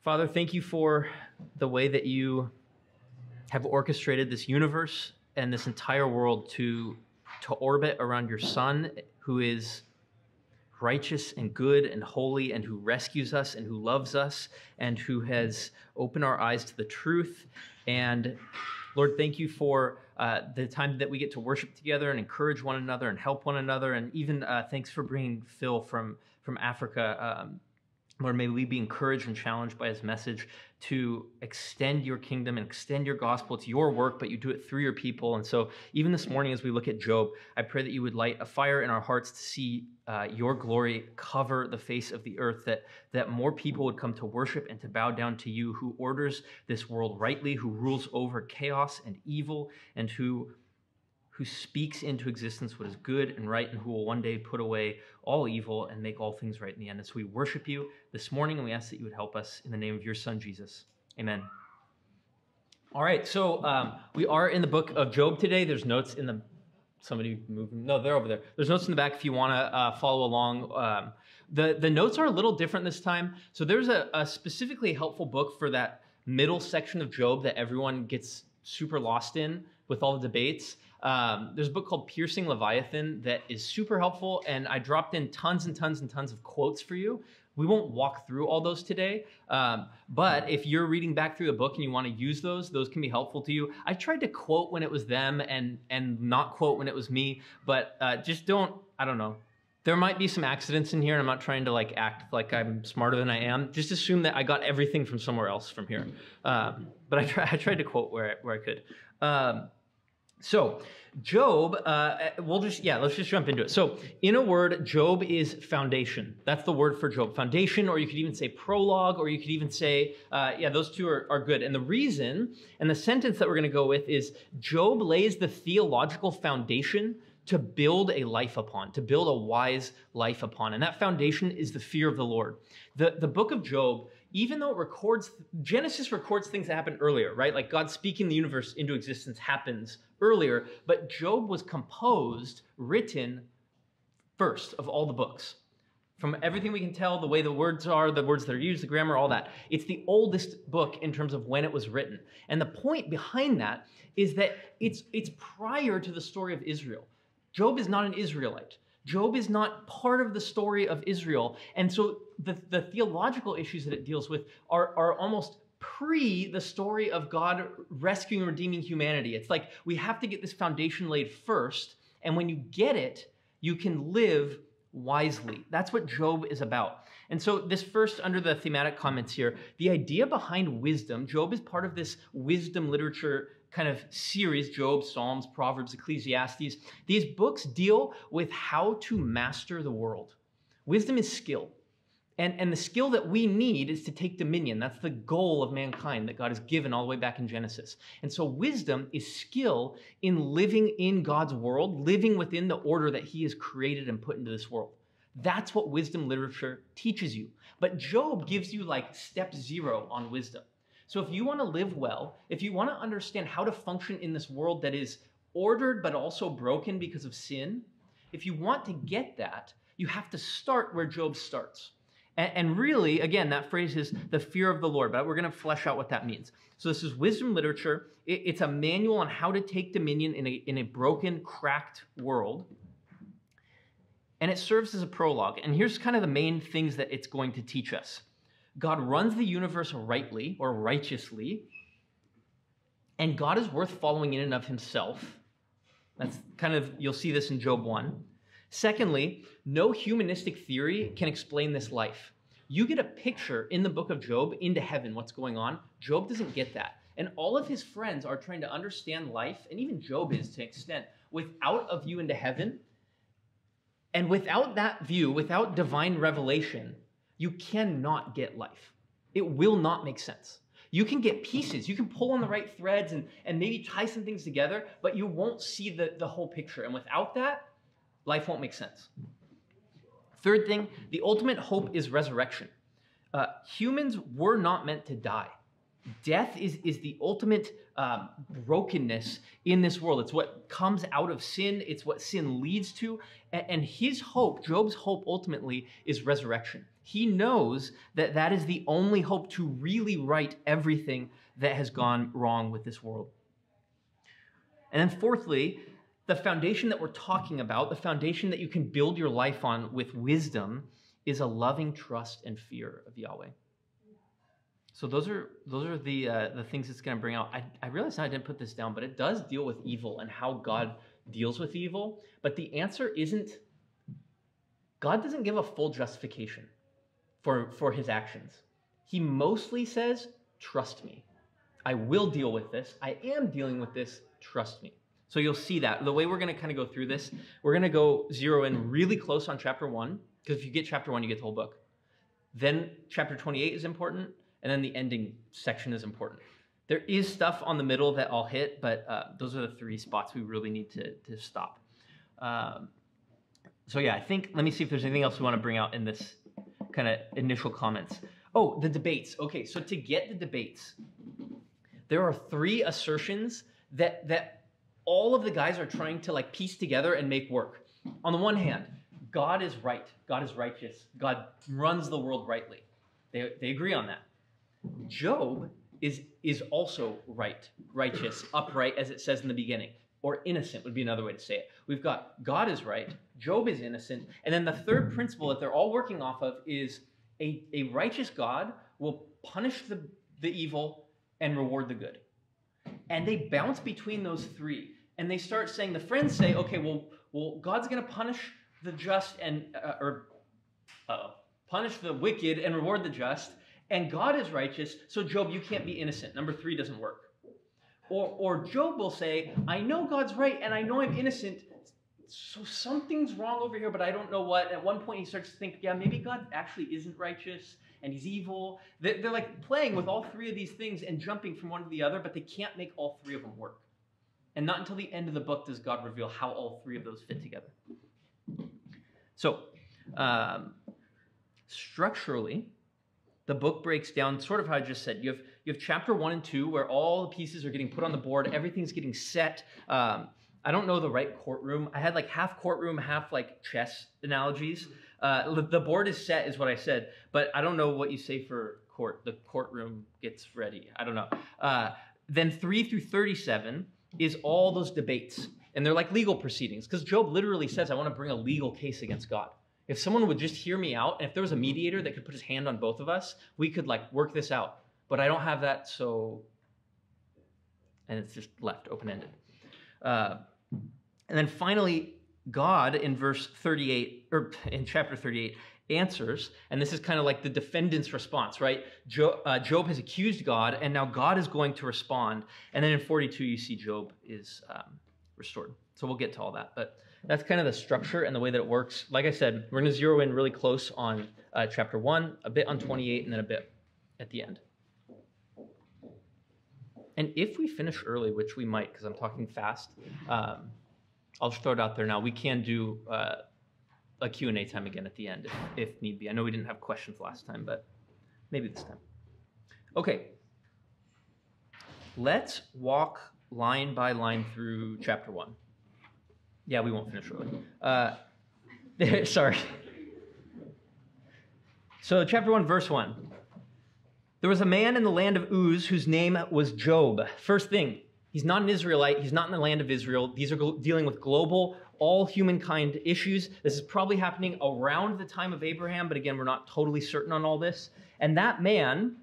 Father, thank you for the way that you have orchestrated this universe and this entire world to orbit around your Son, who is righteous and good and holy, and who rescues us and who loves us and who has opened our eyes to the truth. And Lord, thank you for the time that we get to worship together and encourage one another and help one another. And even thanks for bringing Phil from Africa. Lord, may we be encouraged and challenged by his message to extend your kingdom and extend your gospel. It's your work, but you do it through your people. And so even this morning, as we look at Job, I pray that you would light a fire in our hearts to see your glory cover the face of the earth, that more people would come to worship and to bow down to you, who orders this world rightly, who rules over chaos and evil, and who speaks into existence what is good and right, and who will one day put away all evil and make all things right in the end. And so we worship you this morning, and we ask that you would help us in the name of your Son, Jesus. Amen. All right, so we are in the book of Job today. There's notes in the... Somebody moving? No, they're over there. There's notes in the back if you want to follow along. The notes are a little different this time. So there's a specifically helpful book for that middle section of Job that everyone gets super lost in with all the debates. There's a book called Piercing Leviathan that is super helpful, and I dropped in tons and tons and tons of quotes for you. We won't walk through all those today, but if you're reading back through the book and you want to use those can be helpful to you. I tried to quote when it was them and not quote when it was me, but just don't, I don't know. There might be some accidents in here, and I'm not trying to act like I'm smarter than I am. Just assume that I got everything from somewhere else from here. But I tried to quote where I could. So Job, let's just jump into it. So in a word, Job is foundation. That's the word for Job. Foundation, or you could even say prologue, or you could even say, those two are good. And the reason, and the sentence that we're going to go with is, Job lays the theological foundation to build a life upon, to build a wise life upon. And that foundation is the fear of the Lord. The book of Job, even though Genesis records things that happened earlier, right? Like God speaking the universe into existence happens earlier, but Job was written first of all the books. From everything we can tell, the way the words that are used, the grammar, all that. It's the oldest book in terms of when it was written. And the point behind that is that it's prior to the story of Israel. Job is not an Israelite. Job is not part of the story of Israel. And so the theological issues that it deals with are almost pre the story of God rescuing and redeeming humanity. It's like we have to get this foundation laid first, and when you get it, you can live wisely. That's what Job is about. And so this first, under the thematic comments here, the idea behind wisdom, Job is part of this wisdom literature kind of series, Job, Psalms, Proverbs, Ecclesiastes. These books deal with how to master the world. Wisdom is skill. And the skill that we need is to take dominion. That's the goal of mankind that God has given all the way back in Genesis. And so wisdom is skill in living in God's world, living within the order that he has created and put into this world. That's what wisdom literature teaches you. But Job gives you step 0 on wisdom. So if you want to live well, if you want to understand how to function in this world that is ordered but also broken because of sin, if you want to get that, you have to start where Job starts. And really, again, that phrase is the fear of the Lord, but we're going to flesh out what that means. So this is wisdom literature. It's a manual on how to take dominion in a broken, cracked world. And it serves as a prologue. And here's kind of the main things that it's going to teach us. God runs the universe rightly or righteously, and God is worth following in and of himself. That's kind of, you'll see this in Job 1. Secondly, no humanistic theory can explain this life. You get a picture in the book of Job into heaven, what's going on. Job doesn't get that. And all of his friends are trying to understand life, and even Job is to an extent, without a view into heaven. And without that view, without divine revelation, you cannot get life. It will not make sense. You can get pieces. You can pull on the right threads and maybe tie some things together, but you won't see the whole picture. And without that, life won't make sense. Third thing, the ultimate hope is resurrection. Humans were not meant to die. Death is the ultimate brokenness in this world. It's what comes out of sin. It's what sin leads to. And his hope, Job's hope ultimately, is resurrection. He knows that that is the only hope to really right everything that has gone wrong with this world. And then fourthly, the foundation that we're talking about, the foundation that you can build your life on with wisdom, is a loving trust and fear of Yahweh. So those are the things it's going to bring out. I realize I didn't put this down, but it does deal with evil and how God deals with evil. But the answer isn't, God doesn't give a full justification for his actions. He mostly says, trust me. I will deal with this. I am dealing with this. Trust me. So you'll see that. The way we're going to kind of go through this, we're going to go zero in really close on chapter 1, because if you get chapter 1, you get the whole book. Then chapter 28 is important, and then the ending section is important. There is stuff on the middle that I'll hit, but those are the 3 spots we really need to stop. So yeah, I think, let me see if there's anything else we want to bring out in this kind of initial comments. Oh, the debates. Okay, so to get the debates, there are 3 assertions that all of the guys are trying to like piece together and make work. On the one hand, God is right. God is righteous. God runs the world rightly. They agree on that. Job is also right, righteous, upright, as it says in the beginning. Or innocent would be another way to say it. We've got God is right, Job is innocent, and then the third principle that they're all working off of is a righteous God will punish the evil and reward the good. And they bounce between those 3. And they start saying, the friends say, okay, well, God's going to punish the just and, punish the wicked and reward the just. And God is righteous, so Job, you can't be innocent. Number 3 doesn't work. Or Job will say, I know God's right and I know I'm innocent, so something's wrong over here, but I don't know what. At one point he starts to think, yeah, maybe God actually isn't righteous and he's evil. They're like playing with all 3 of these things and jumping from one to the other, but they can't make all 3 of them work. And not until the end of the book does God reveal how all 3 of those fit together. So, structurally, the book breaks down sort of how I just said. You have chapter 1 and 2 where all the pieces are getting put on the board. Everything's getting set. I don't know the right courtroom. I had like half courtroom, half like chess analogies. The board is set is what I said, but I don't know what you say for court. The courtroom gets ready. I don't know. Then 3 through 37 is all those debates. And they're like legal proceedings because Job literally says, I want to bring a legal case against God. If someone would just hear me out, and if there was a mediator that could put his hand on both of us, we could like work this out. But I don't have that, so... And it's just left open-ended. And then finally, God in verse 38, or in chapter 38, answers, and this is kind of like the defendant's response, right? Job has accused God, and now God is going to respond. And then in 42, you see Job is restored. So we'll get to all that, but that's kind of the structure and the way that it works. Like I said, we're going to zero in really close on chapter 1, a bit on 28, and then a bit at the end. And if we finish early, which we might, because I'm talking fast, I'll just throw it out there now. We can do a Q&A time again at the end if need be. I know we didn't have questions last time, but maybe this time. Okay. Let's walk line by line through chapter 1. Yeah, we won't finish early. Sorry. So chapter 1, verse 1. There was a man in the land of Uz whose name was Job. First thing, he's not an Israelite. He's not in the land of Israel. These are dealing with global, all humankind issues. This is probably happening around the time of Abraham, but again, we're not totally certain on all this. And that man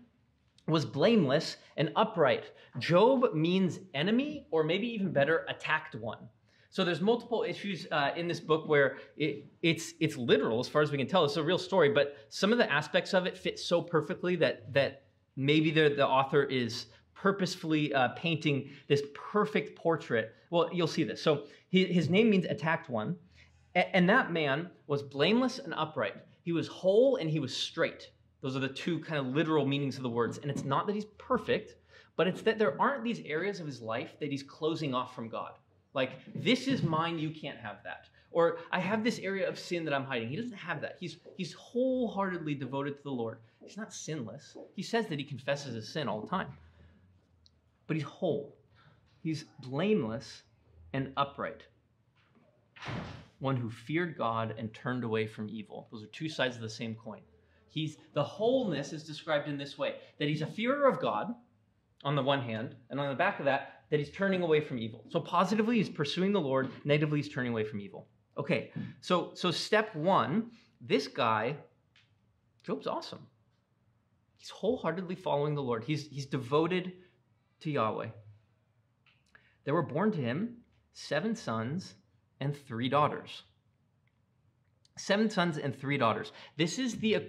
was blameless and upright. Job means enemy, or maybe even better, attacked one. So there's multiple issues in this book where it's literal as far as we can tell. It's a real story, but some of the aspects of it fit so perfectly that maybe the author is purposefully painting this perfect portrait. Well, you'll see this. So his name means attacked one, and that man was blameless and upright. He was whole and he was straight. Those are the 2 kind of literal meanings of the words. And it's not that he's perfect, but it's that there aren't these areas of his life that he's closing off from God. Like, this is mine, you can't have that. Or, I have this area of sin that I'm hiding. He doesn't have that. He's wholeheartedly devoted to the Lord. He's not sinless. He says that he confesses his sin all the time. But he's whole. He's blameless and upright. One who feared God and turned away from evil. Those are 2 sides of the same coin. The wholeness is described in this way, that he's a fearer of God on the one hand, and on the back of that he's turning away from evil. So positively, he's pursuing the Lord. Negatively, he's turning away from evil. Okay, so step one, this guy, Job's awesome. He's wholeheartedly following the Lord. He's devoted to Yahweh. There were born to him 7 sons and 3 daughters. 7 sons and 3 daughters. This is the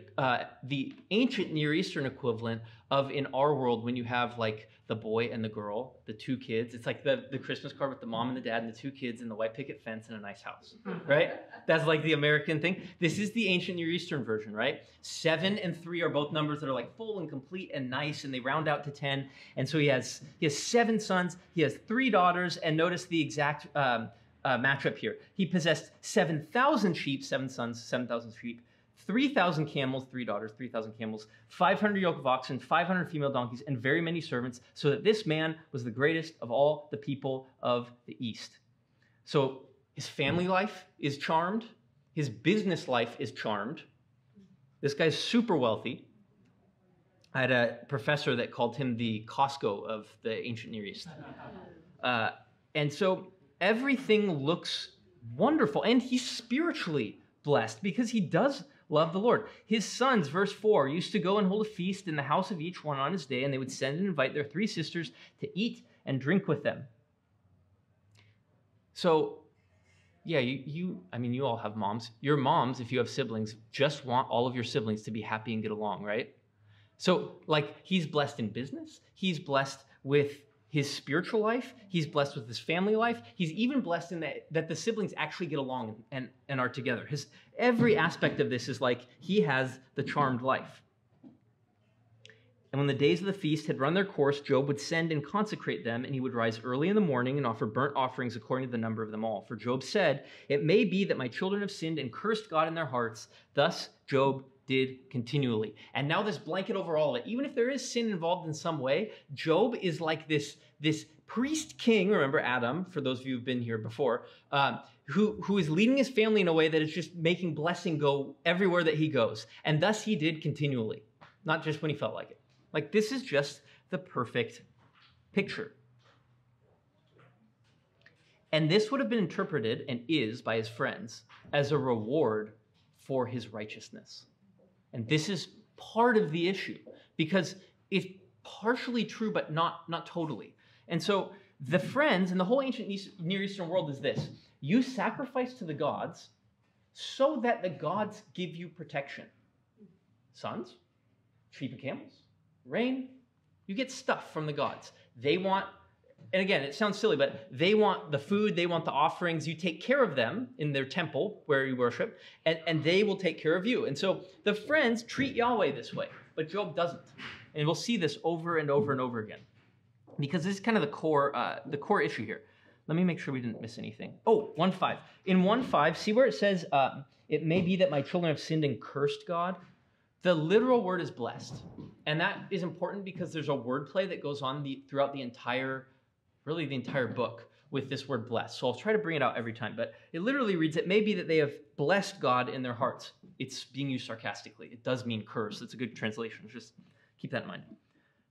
ancient Near Eastern equivalent of in our world when you have like the boy and the girl, the 2 kids. It's like the Christmas card with the mom and the dad and the 2 kids and the white picket fence and a nice house, right? That's like the American thing. This is the ancient Near Eastern version, right? 7 and 3 are both numbers that are like full and complete and nice, and they round out to 10. And so he has 7 sons, he has 3 daughters, and notice the exact matchup here. He possessed 7,000 sheep, 7 sons, 7,000 sheep, 3,000 camels, 3 daughters, 3,000 camels, 500 yoke of oxen, 500 female donkeys, and very many servants, so that this man was the greatest of all the people of the East. So his family life is charmed. His business life is charmed. This guy's super wealthy. I had a professor that called him the Costco of the ancient Near East. And so everything looks wonderful, and he's spiritually blessed because he does love the Lord. His sons, verse 4, used to go and hold a feast in the house of each one on his day, and they would send and invite their 3 sisters to eat and drink with them. So, yeah, you all have moms. Your moms, if you have siblings, just want all of your siblings to be happy and get along, right? So, like, he's blessed in business. He's blessed with his spiritual life. He's blessed with his family life. He's even blessed in that the siblings actually get along and are together. Every aspect of this is like he has the charmed life. And when the days of the feast had run their course, Job would send and consecrate them, and he would rise early in the morning and offer burnt offerings according to the number of them all. For Job said, "It may be that my children have sinned and cursed God in their hearts." Thus Job did continually. And now this blanket over all of it. Even if there is sin involved in some way, Job is like this priest king, remember Adam, for those of you who've been here before, who is leading his family in a way that is just making blessing go everywhere that he goes. And thus he did continually, not just when he felt like it. Like, this is just the perfect picture. And this would have been interpreted, and is by his friends, as a reward for his righteousness. And this is part of the issue, because it's partially true, but not totally. And so the friends in the whole ancient Near Eastern world is this: you sacrifice to the gods so that the gods give you protection. Sons, sheep and camels, rain, you get stuff from the gods. They want, and again, it sounds silly, but they want the food, they want the offerings. You take care of them in their temple where you worship, and they will take care of you. And so the friends treat Yahweh this way, but Job doesn't. And we'll see this over and over and over again, because this is kind of the core issue here. Let me make sure we didn't miss anything. Oh, 1:5. In 1:5, see where it says, it may be that my children have sinned and cursed God? The literal word is blessed. And that is important because there's a wordplay that goes on throughout the entire book with this word blessed. So I'll try to bring it out every time. But it literally reads, it may be that they have blessed God in their hearts. It's being used sarcastically. It does mean curse. It's a good translation. Just keep that in mind.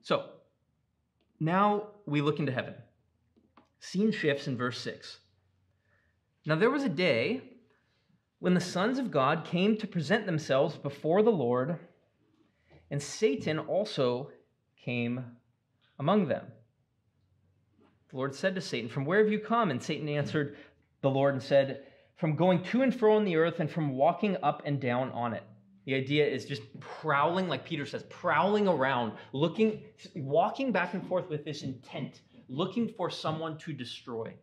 So now we look into heaven. Scene shifts in verse 6. Now there was a day when the sons of God came to present themselves before the Lord, and Satan also came among them. The Lord said to Satan, "From where have you come?" And Satan answered the Lord and said, "From going to and fro on the earth and from walking up and down on it." The idea is just prowling, like Peter says, prowling around, walking back and forth with this intent, looking for someone to destroy.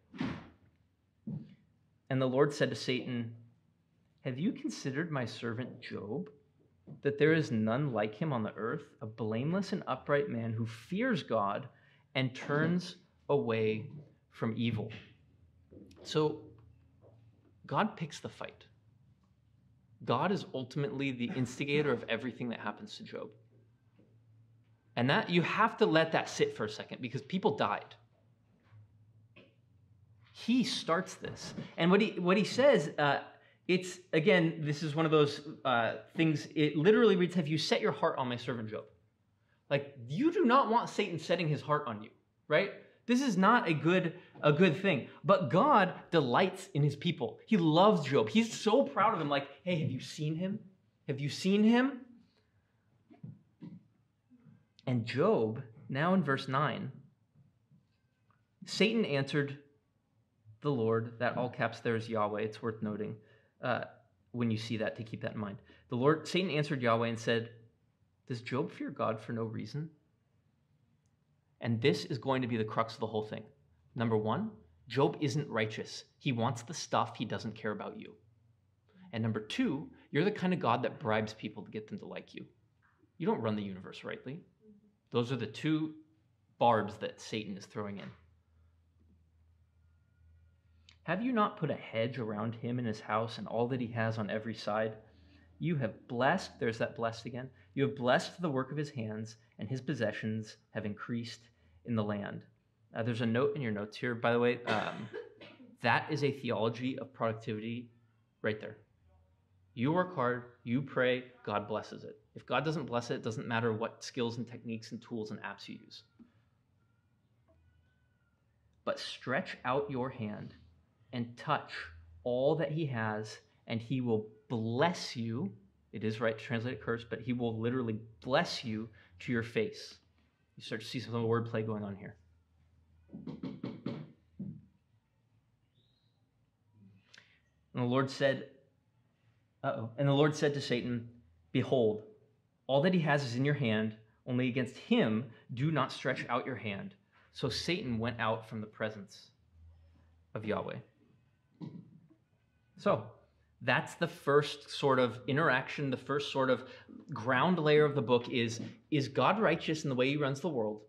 And the Lord said to Satan, "Have you considered my servant Job, that there is none like him on the earth, a blameless and upright man who fears God and turns away from evil?" So God picks the fight. God is ultimately the instigator of everything that happens to Job. And that you have to let that sit for a second, because people died. He starts this. And what he says It's, again, this is one of those things, it literally reads, have you set your heart on my servant Job? Like, you do not want Satan setting his heart on you, right? This is not a good thing. But God delights in his people. He loves Job. He's so proud of him. Like, hey, have you seen him? Have you seen him? And Job, now in verse 9, Satan answered the Lord. That all caps there is Yahweh. It's worth noting when you see that, to keep that in mind. Satan answered Yahweh and said, does Job fear God for no reason? And this is going to be the crux of the whole thing. Number one, Job isn't righteous. He wants the stuff. He doesn't care about you. And number two, you're the kind of God that bribes people to get them to like you. You don't run the universe rightly. Those are the two barbs that Satan is throwing in. Have you not put a hedge around him and his house and all that he has on every side? You have blessed, there's that blessed again, you have blessed the work of his hands, and his possessions have increased in the land. There's a note in your notes here, by the way. That is a theology of productivity right there. You work hard, you pray, God blesses it. If God doesn't bless it, it doesn't matter what skills and techniques and tools and apps you use. But stretch out your hand and touch all that he has, and he will bless you. It is right to translate curse, but he will literally bless you to your face. You start to see some wordplay going on here. And the Lord said, and the Lord said to Satan, behold, all that he has is in your hand, only against him do not stretch out your hand. So Satan went out from the presence of Yahweh. So that's the first sort of interaction, the first sort of ground layer of the book is God righteous in the way he runs the world?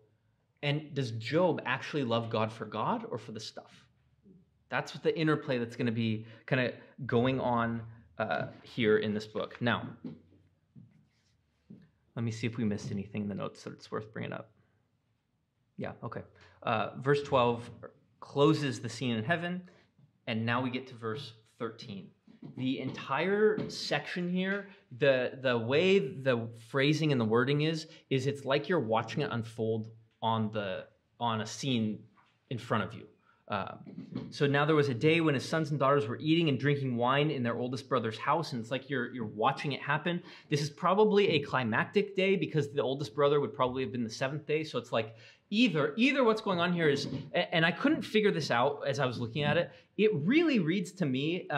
And does Job actually love God for God or for the stuff? That's what the interplay that's going to be kind of going on here in this book. Now, let me see if we missed anything in the notes that it's worth bringing up. Yeah, okay. Verse 12 closes the scene in heaven, and now we get to verse 13. The entire section here, the way the phrasing and the wording is it's like you're watching it unfold on a scene in front of you. So now there was a day when his sons and daughters were eating and drinking wine in their oldest brother's house, and it's like you're watching it happen. This is probably a climactic day because the oldest brother would probably have been the seventh day. So it's like either what's going on here is, and I couldn't figure this out as I was looking at it. It really reads to me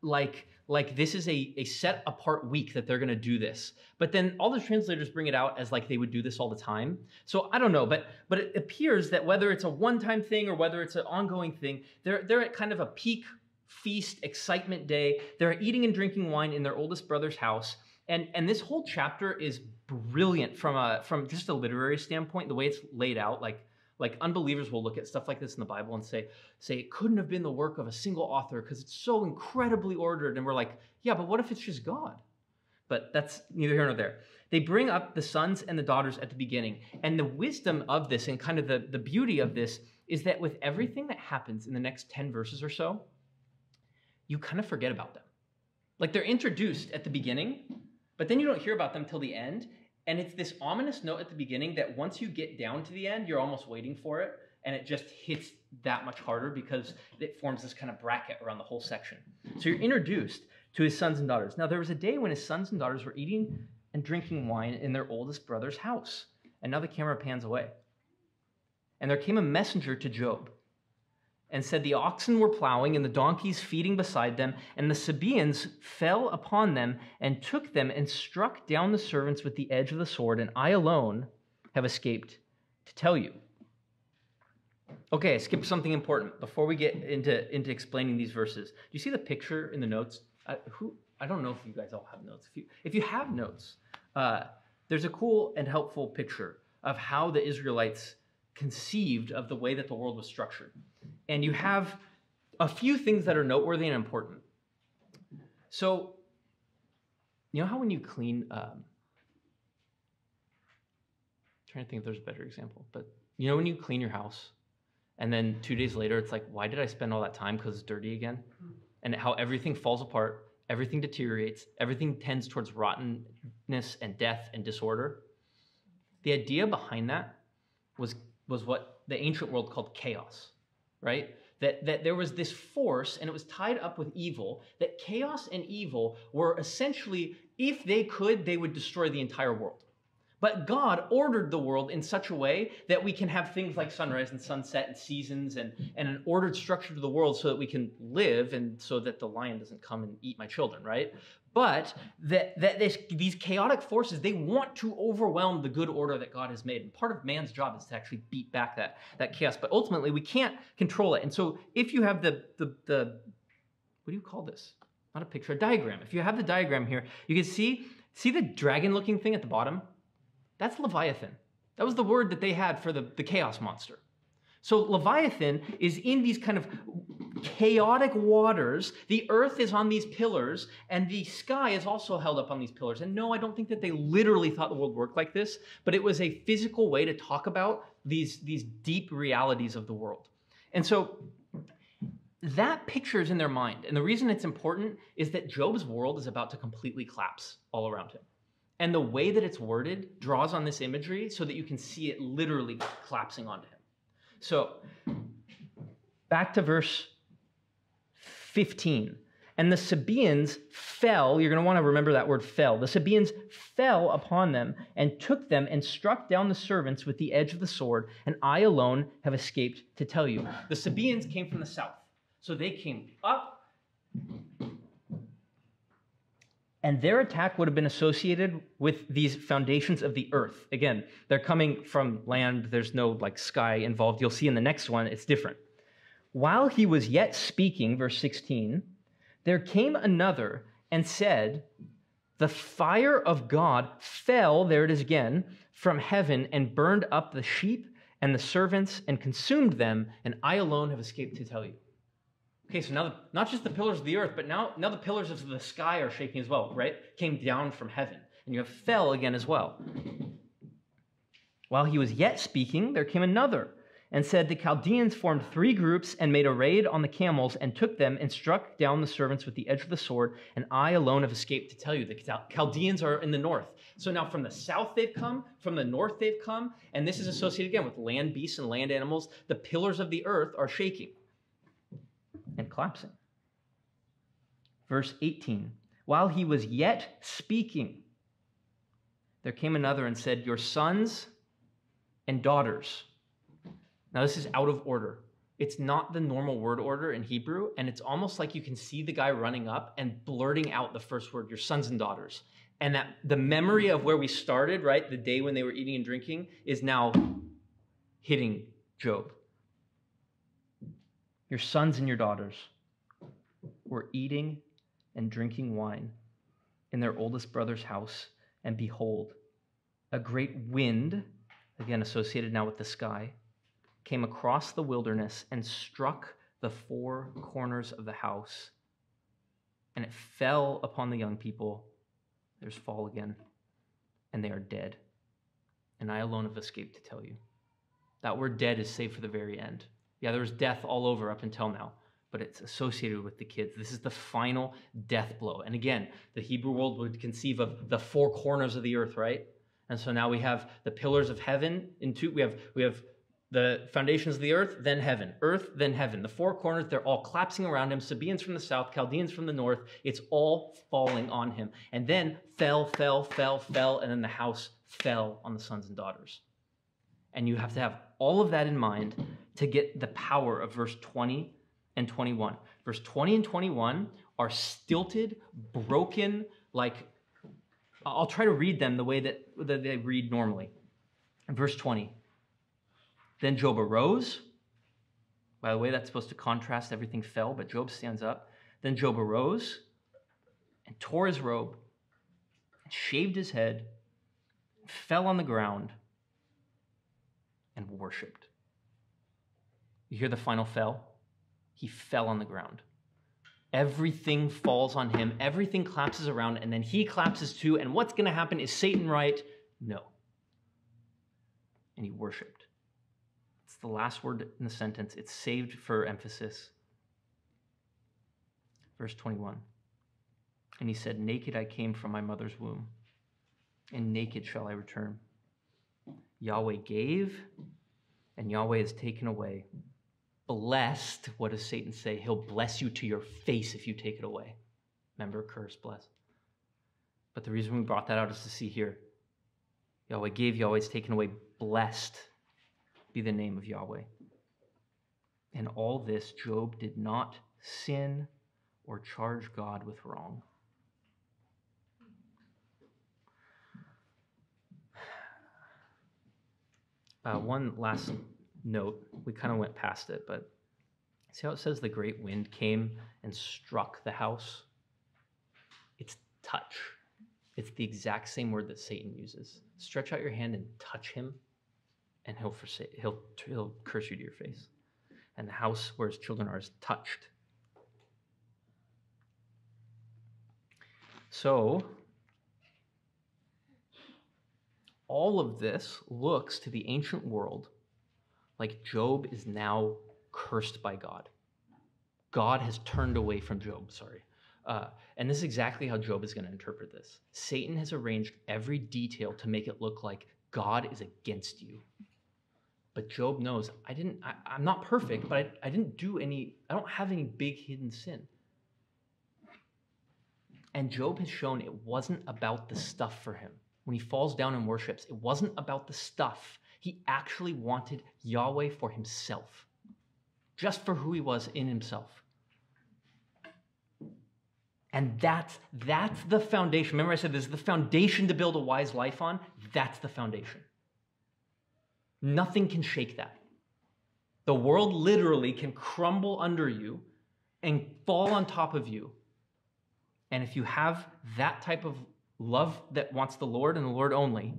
like this is a set apart week that they're going to do this. But then all the translators bring it out as like they would do this all the time. So I don't know, but it appears that whether it's a one-time thing or whether it's an ongoing thing, they're at kind of a peak feast excitement day. They're eating and drinking wine in their oldest brother's house. And this whole chapter is brilliant from just a literary standpoint, the way it's laid out. Like unbelievers will look at stuff like this in the Bible and say it couldn't have been the work of a single author because it's so incredibly ordered. And we're like, yeah, but what if it's just God? But that's neither here nor there. They bring up the sons and the daughters at the beginning. And the wisdom of this and kind of the beauty of this is that with everything that happens in the next 10 verses or so, you kind of forget about them. Like they're introduced at the beginning, but then you don't hear about them till the end. And it's this ominous note at the beginning that once you get down to the end, you're almost waiting for it. And it just hits that much harder because it forms this kind of bracket around the whole section. So you're introduced to his sons and daughters. Now, there was a day when his sons and daughters were eating and drinking wine in their oldest brother's house. And now the camera pans away. And there came a messenger to Job and said, the oxen were plowing and the donkeys feeding beside them, and the Sabaeans fell upon them and took them and struck down the servants with the edge of the sword, and I alone have escaped to tell you. Okay, I skipped something important before we get into explaining these verses. Do you see the picture in the notes? I don't know if you guys all have notes. If you have notes, there's a cool and helpful picture of how the Israelites conceived of the way that the world was structured. And you have a few things that are noteworthy and important. So, you know how when you clean, trying to think if there's a better example, but you know when you clean your house and then 2 days later it's like, why did I spend all that time because it's dirty again? And how everything falls apart, everything deteriorates, everything tends towards rottenness and death and disorder. The idea behind that was what the ancient world called chaos, right? That there was this force, and it was tied up with evil, that chaos and evil were essentially, if they could, they would destroy the entire world. But God ordered the world in such a way that we can have things like sunrise and sunset and seasons and an ordered structure to the world so that we can live and so that the lion doesn't come and eat my children, right? But these chaotic forces, they want to overwhelm the good order that God has made. And part of man's job is to actually beat back that chaos. But ultimately, we can't control it. And so if you have the what do you call this? Not a picture, a diagram. If you have the diagram here, you can see the dragon-looking thing at the bottom? That's Leviathan. That was the word that they had for the chaos monster. So Leviathan is in these kind of chaotic waters. The earth is on these pillars, and the sky is also held up on these pillars. And no, I don't think that they literally thought the world worked like this, but it was a physical way to talk about these deep realities of the world. And so that picture is in their mind. And the reason it's important is that Job's world is about to completely collapse all around him. And the way that it's worded draws on this imagery so that you can see it literally collapsing onto him. So back to verse 15. And the Sabaeans fell, you're going to want to remember that word fell. The Sabaeans fell upon them and took them and struck down the servants with the edge of the sword, and I alone have escaped to tell you. The Sabaeans came from the south. So they came up, and their attack would have been associated with these foundations of the earth. Again, they're coming from land. There's no sky involved. You'll see in the next one, it's different. While he was yet speaking, verse 16, there came another and said, the fire of God fell, there it is again, from heaven and burned up the sheep and the servants and consumed them, and I alone have escaped to tell you. Okay, so now not just the pillars of the earth, but now the pillars of the sky are shaking as well, right? Came down from heaven. And you have fell again as well. While he was yet speaking, there came another and said, the Chaldeans formed 3 groups and made a raid on the camels and took them and struck down the servants with the edge of the sword, and I alone have escaped to tell you. The Chaldeans are in the north. So now from the south they've come, from the north they've come, and this is associated again with land beasts and land animals. The pillars of the earth are shaking and collapsing. Verse 18, while he was yet speaking, there came another and said, your sons and daughters. Now this is out of order. It's not the normal word order in Hebrew, and it's almost like you can see the guy running up and blurting out the first word, your sons and daughters. And that the memory of where we started, right, the day when they were eating and drinking, is now hitting Job. Your sons and your daughters were eating and drinking wine in their oldest brother's house, and behold, a great wind, again associated now with the sky, came across the wilderness and struck the 4 corners of the house, and it fell upon the young people. There's fall again, and they are dead. And I alone have escaped to tell you. That word dead is saved for the very end. Yeah, there was death all over up until now, but it's associated with the kids. This is the final death blow. And again, the Hebrew world would conceive of the 4 corners of the earth, right? And so now we have the pillars of heaven. We have the foundations of the earth, then heaven. Earth, then heaven. The 4 corners, they're all collapsing around him. Sabaeans from the south, Chaldeans from the north. It's all falling on him. And then fell, and then the house fell on the sons and daughters. And you have to have all of that in mind to get the power of verse 20 and 21. Verse 20 and 21 are stilted, broken, I'll try to read them the way that they read normally. In verse 20, then Job arose. By the way, that's supposed to contrast everything fell, but Job stands up. Then Job arose and tore his robe and shaved his head, and fell on the ground and worshipped. You hear the final fell? He fell on the ground. Everything falls on him. Everything collapses around, and then he collapses too. And what's going to happen? Is Satan right? No. And he worshipped. It's the last word in the sentence. It's saved for emphasis. Verse 21. And he said, naked I came from my mother's womb, and naked shall I return. Yahweh gave, and Yahweh has taken away. Blessed, what does Satan say? He'll bless you to your face if you take it away. Remember, curse, bless. But the reason we brought that out is to see here. Yahweh gave, Yahweh has taken away. Blessed be the name of Yahweh. In all this, Job did not sin or charge God with wrong. One last note. We kind of went past it, but see how it says the great wind came and struck the house? It's touch. It's the exact same word that Satan uses. Stretch out your hand and touch him, and he'll curse you to your face. And the house where his children are is touched. So, all of this looks to the ancient world like Job is now cursed by God. God has turned away from Job, and this is exactly how Job is going to interpret this. Satan has arranged every detail to make it look like God is against you. But Job knows, I'm not perfect, but I don't have any big hidden sin. And Job has shown it wasn't about the stuff for him. When he falls down and worships, it wasn't about the stuff. He actually wanted Yahweh for himself, just for who he was in himself. And that's the foundation. Remember I said this is the foundation to build a wise life on? That's the foundation. Nothing can shake that. The world literally can crumble under you and fall on top of you. And if you have that type of love that wants the Lord and the Lord only,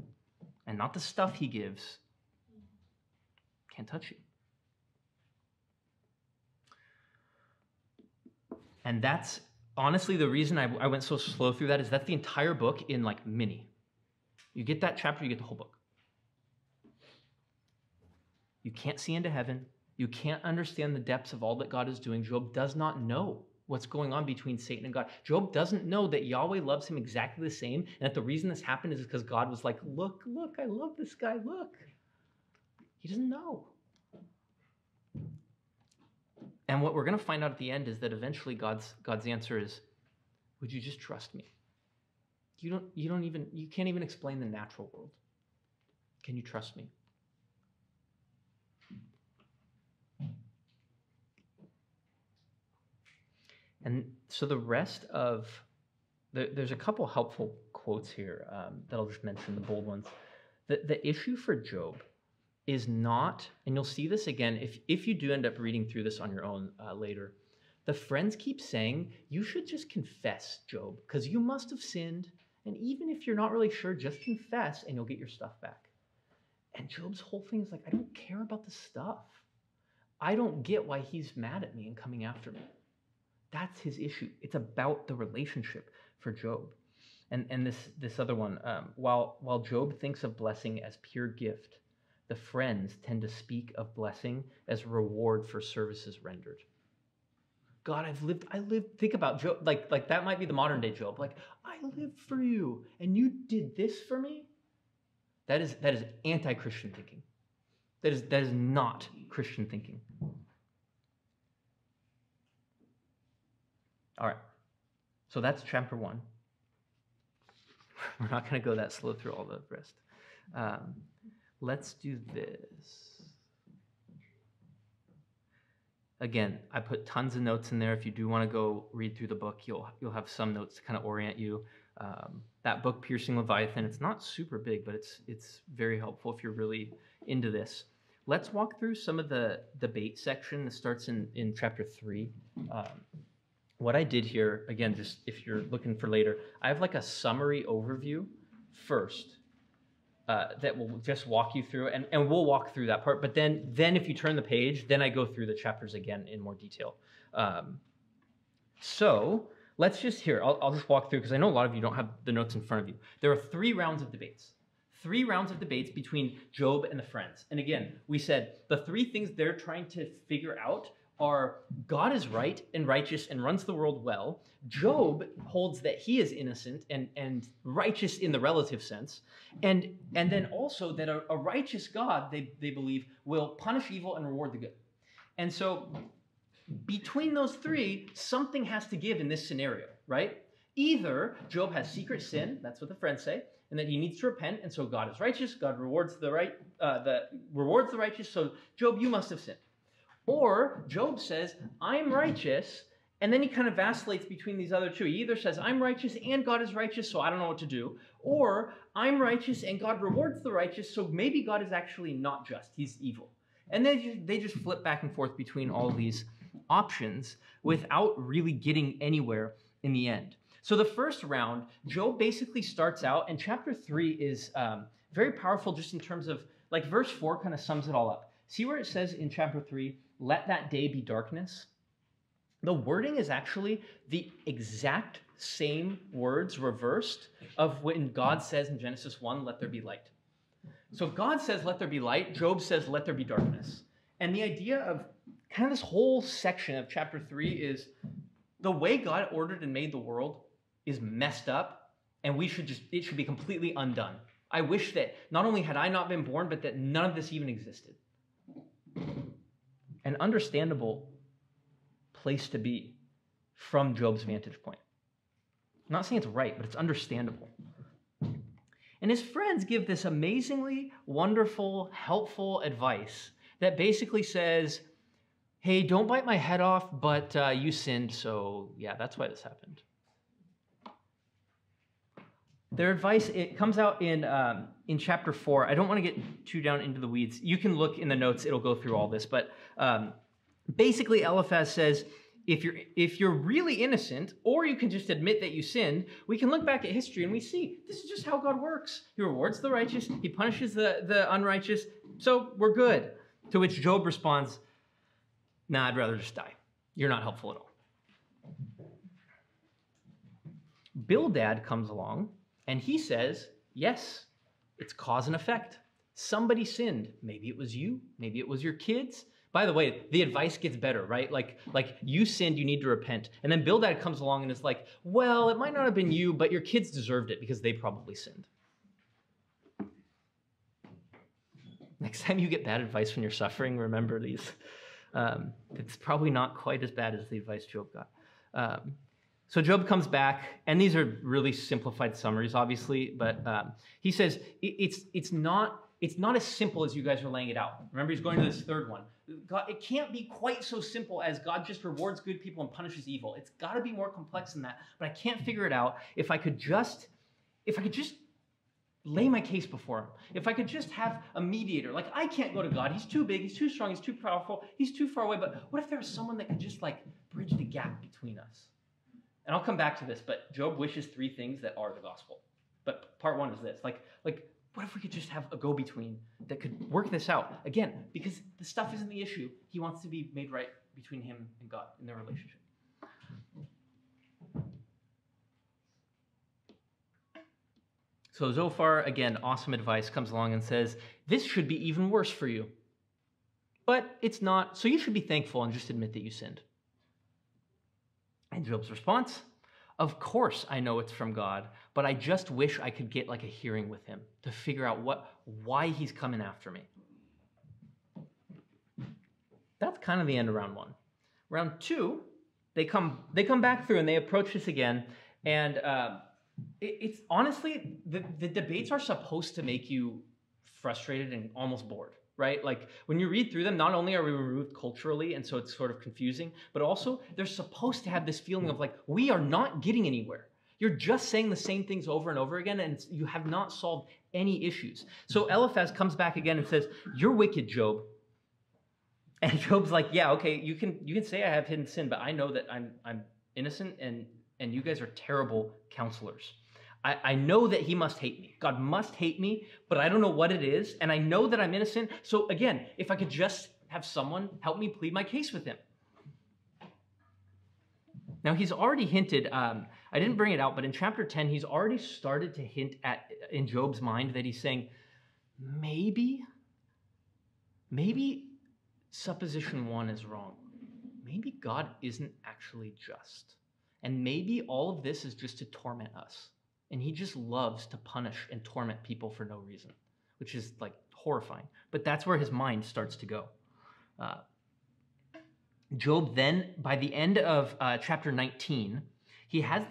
and not the stuff he gives, can't touch you. And that's honestly the reason I went so slow through that is that's the entire book in like mini. You get that chapter, you get the whole book. You can't see into heaven. You can't understand the depths of all that God is doing. Job does not know what's going on between Satan and God. Job doesn't know that Yahweh loves him exactly the same, and that the reason this happened is because God was like, look, I love this guy, look. He doesn't know. And what we're going to find out at the end is that eventually God's answer is, would you just trust me? You can't even explain the natural world. Can you trust me? And so the rest of, there's a couple helpful quotes here that I'll just mention, the bold ones. The issue for Job is not, and you'll see this again, if you do end up reading through this on your own later, the friends keep saying, you should just confess, Job, because you must have sinned, and even if you're not really sure, just confess and you'll get your stuff back. And Job's whole thing is like, I don't care about the stuff. I don't get why he's mad at me and coming after me. That's his issue. It's about the relationship for Job. And this other one, while Job thinks of blessing as pure gift, the friends tend to speak of blessing as reward for services rendered. God, I lived, think about Job, like that might be the modern day Job. Like, I lived for you and you did this for me. That is anti-Christian thinking. That is not Christian thinking. All right, so that's chapter 1. We're not going to go that slow through all the rest. Let's do this. Again, I put tons of notes in there. If you do want to go read through the book, you'll have some notes to kind of orient you. That book, Piercing Leviathan, it's not super big, but it's very helpful if you're really into this. Let's walk through some of the debate section that starts in chapter 3. What I did here, again, just if you're looking for later, I have like a summary overview first that will just walk you through, and we'll walk through that part. But then if you turn the page, then I go through the chapters again in more detail. So let's just I'll just walk through because I know a lot of you don't have the notes in front of you. There are 3 rounds of debates. 3 rounds of debates between Job and the friends. And again, we said the 3 things they're trying to figure out are God is right and righteous and runs the world well. Job holds that he is innocent and righteous in the relative sense. And then also that a righteous God, they believe, will punish evil and reward the good. And so between those three, something has to give in this scenario, right? Either Job has secret sin, that's what the friends say, and that he needs to repent, and so God is righteous, God rewards the righteous, so Job, you must have sinned. Or Job says, I'm righteous, and then he kind of vacillates between these other two. He either says, I'm righteous and God is righteous, so I don't know what to do. Or, I'm righteous and God rewards the righteous, so maybe God is actually not just, he's evil. And then they just flip back and forth between all these options without really getting anywhere in the end. So the first round, Job basically starts out, and chapter 3 is very powerful just in terms of, like verse 4 kind of sums it all up. See where it says in chapter 3, let that day be darkness? The wording is actually the exact same words reversed of when God says in Genesis 1, let there be light. So God says, let there be light. Job says, let there be darkness. And the idea of kind of this whole section of chapter 3 is the way God ordered and made the world is messed up, and it should be completely undone. I wish that not only had I not been born, but that none of this even existed. An understandable place to be from Job's vantage point. I'm not saying it's right, but it's understandable. And his friends give this amazingly wonderful, helpful advice that basically says, hey, don't bite my head off, but you sinned, so yeah, that's why this happened. Their advice, it comes out in chapter 4. I don't want to get too down into the weeds. You can look in the notes, it'll go through all this. But basically, Eliphaz says, if you're really innocent, or you can just admit that you sinned, we can look back at history and we see this is just how God works. He rewards the righteous, he punishes the unrighteous, so we're good. To which Job responds, nah, I'd rather just die. You're not helpful at all. Bildad comes along, and he says, yes, it's cause and effect. Somebody sinned. Maybe it was you. Maybe it was your kids. By the way, the advice gets better, right? Like you sinned, you need to repent. And then Bildad comes along and is like, well, it might not have been you, but your kids deserved it because they probably sinned. Next time you get bad advice when you're suffering, remember these. It's probably not quite as bad as the advice Job got. So Job comes back, and these are really simplified summaries, obviously, but he says it's not as simple as you guys are laying it out. Remember, he's going to this third one. God, it can't be quite so simple as God just rewards good people and punishes evil. It's got to be more complex than that, but I can't figure it out. If I could just lay my case before him. If I could just have a mediator. Like, I can't go to God. He's too big, he's too strong, he's too powerful, he's too far away. But what if there was someone that could just bridge the gap between us? And I'll come back to this, but Job wishes 3 things that are the gospel. But part 1 is this. What if we could just have a go-between that could work this out? Again, because the stuff isn't the issue. He wants to be made right between him and God in their relationship. So Zophar, again, awesome advice, comes along and says, this should be even worse for you. But it's not, so you should be thankful and just admit that you sinned. And Job's response, of course I know it's from God, but I just wish I could get a hearing with him to figure out why he's coming after me. That's kind of the end of round 1. Round 2, they come back through and they approach this again, and it's honestly, the debates are supposed to make you frustrated and almost bored, right? When you read through them, not only are we removed culturally, and so it's sort of confusing, but also they're supposed to have this feeling of we are not getting anywhere. You're just saying the same things over and over again, and you have not solved any issues. So Eliphaz comes back again and says, you're wicked, Job. And Job's like, yeah, okay, you can say I have hidden sin, but I know that I'm innocent, and you guys are terrible counselors. I know that he must hate me. God must hate me, but I don't know what it is, and I know that I'm innocent. So again, if I could just have someone help me plead my case with him. Now, he's already hinted, I didn't bring it out, but in chapter 10, he's already started to hint in Job's mind that he's saying, maybe supposition 1 is wrong. maybe God isn't actually just. And maybe all of this is just to torment us. And he just loves to punish and torment people for no reason, which is like horrifying. But that's where his mind starts to go. Job then, by the end of chapter 19, he has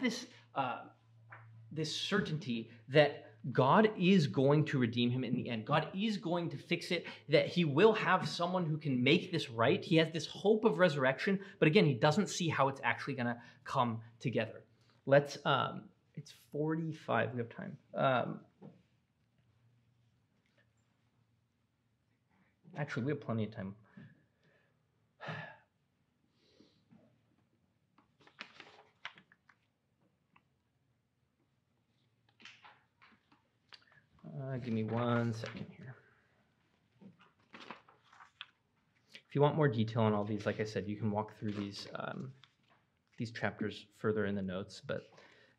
this certainty that God is going to redeem him in the end. God is going to fix it, that he will have someone who can make this right. He has this hope of resurrection, but again, he doesn't see how it's actually going to come together. Let's, it's 45, we have time. Actually, we have plenty of time. Give me 1 second here. If you want more detail on all these, like I said, you can walk through these chapters further in the notes. But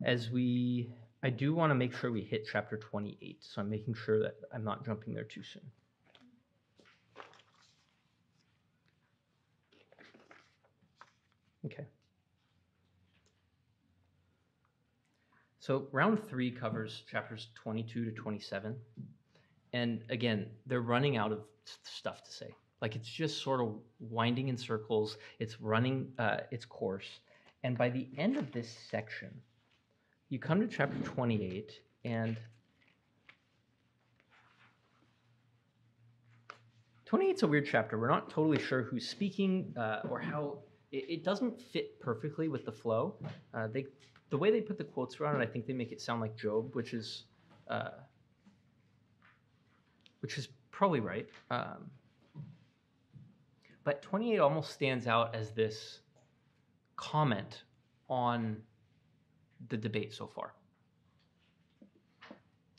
I do want to make sure we hit chapter 28. So I'm making sure that I'm not jumping there too soon. Okay. So round 3 covers chapters 22 to 27. And again, they're running out of stuff to say. Like it's just sort of winding in circles. It's running its course. And by the end of this section, you come to chapter 28, and 28's a weird chapter. We're not totally sure who's speaking or how. It doesn't fit perfectly with the flow. The way they put the quotes around it, I think they make it sound like Job, which is probably right. But 28 almost stands out as this comment on the debate so far.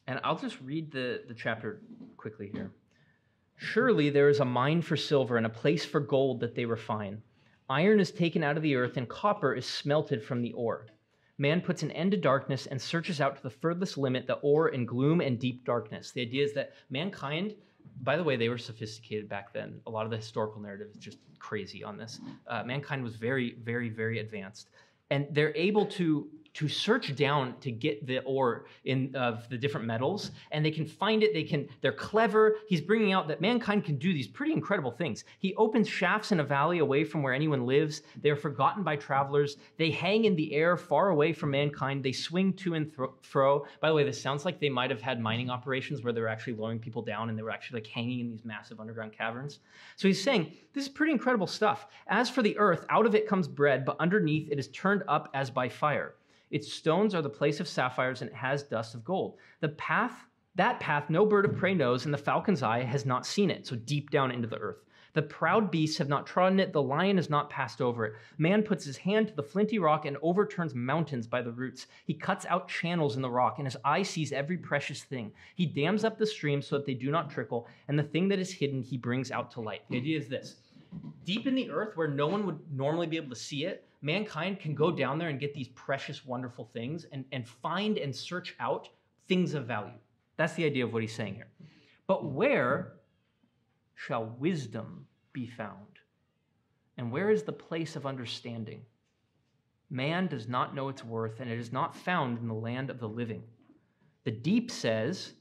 And I'll just read the chapter quickly here. Surely there is a mine for silver and a place for gold that they refine. Iron is taken out of the earth and copper is smelted from the ore. Man puts an end to darkness and searches out to the furthest limit the ore in gloom and deep darkness. The idea is that mankind, by the way, they were sophisticated back then. A lot of the historical narrative is just crazy on this. Mankind was very, very, very advanced. And they're able to search down to get the ore of the different metals, and they can find it. They're clever. He's bringing out that mankind can do these pretty incredible things. He opens shafts in a valley away from where anyone lives. They are forgotten by travelers. They hang in the air far away from mankind. They swing to and fro. By the way, this sounds like they might have had mining operations where they were actually lowering people down and they were actually like hanging in these massive underground caverns. So he's saying, this is pretty incredible stuff. As for the earth, out of it comes bread, but underneath it is turned up as by fire. Its stones are the place of sapphires, and it has dust of gold. That path no bird of prey knows, and the falcon's eye has not seen it, so deep down into the earth. The proud beasts have not trodden it, the lion has not passed over it. Man puts his hand to the flinty rock and overturns mountains by the roots. He cuts out channels in the rock, and his eye sees every precious thing. He dams up the streams so that they do not trickle, and the thing that is hidden he brings out to light. The idea is this. Deep in the earth, where no one would normally be able to see it, mankind can go down there and get these precious, wonderful things and find and search out things of value. That's the idea of what he's saying here. But where shall wisdom be found? And where is the place of understanding? Man does not know its worth, and it is not found in the land of the living. The deep says,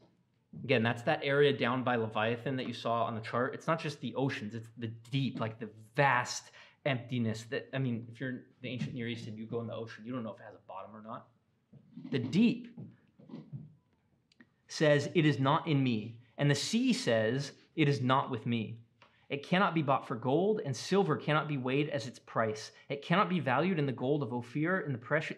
again, that's that area down by Leviathan that you saw on the chart. It's not just the oceans, it's the deep, like the vast emptiness that, I mean, if you're in the ancient Near East and you go in the ocean, you don't know if it has a bottom or not. The deep says, it is not in me. And the sea says, it is not with me. It cannot be bought for gold, and silver cannot be weighed as its price. It cannot be valued in the gold of Ophir,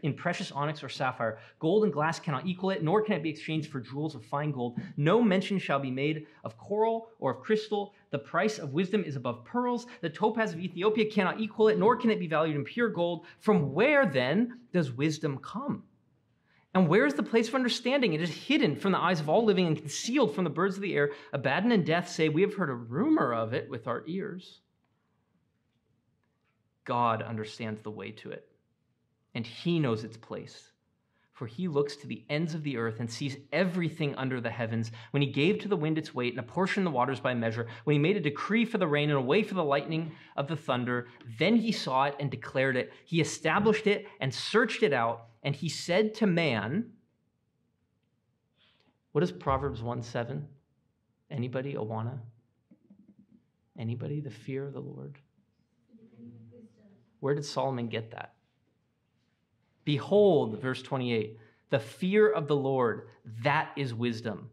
in precious onyx or sapphire. Gold and glass cannot equal it, nor can it be exchanged for jewels of fine gold. No mention shall be made of coral or of crystal. The price of wisdom is above pearls. The topaz of Ethiopia cannot equal it, nor can it be valued in pure gold. From where, then, does wisdom come? And where is the place of understanding? It is hidden from the eyes of all living and concealed from the birds of the air. Abaddon and death say, we have heard a rumor of it with our ears. God understands the way to it, and he knows its place. For he looks to the ends of the earth and sees everything under the heavens. When he gave to the wind its weight and apportioned the waters by measure, when he made a decree for the rain and a way for the lightning of the thunder, then he saw it and declared it. He established it and searched it out. And he said to man, what is Proverbs 1:7? Anybody, Awana? Anybody? The fear of the Lord. Where did Solomon get that? Behold, verse 28, the fear of the Lord, that is wisdom,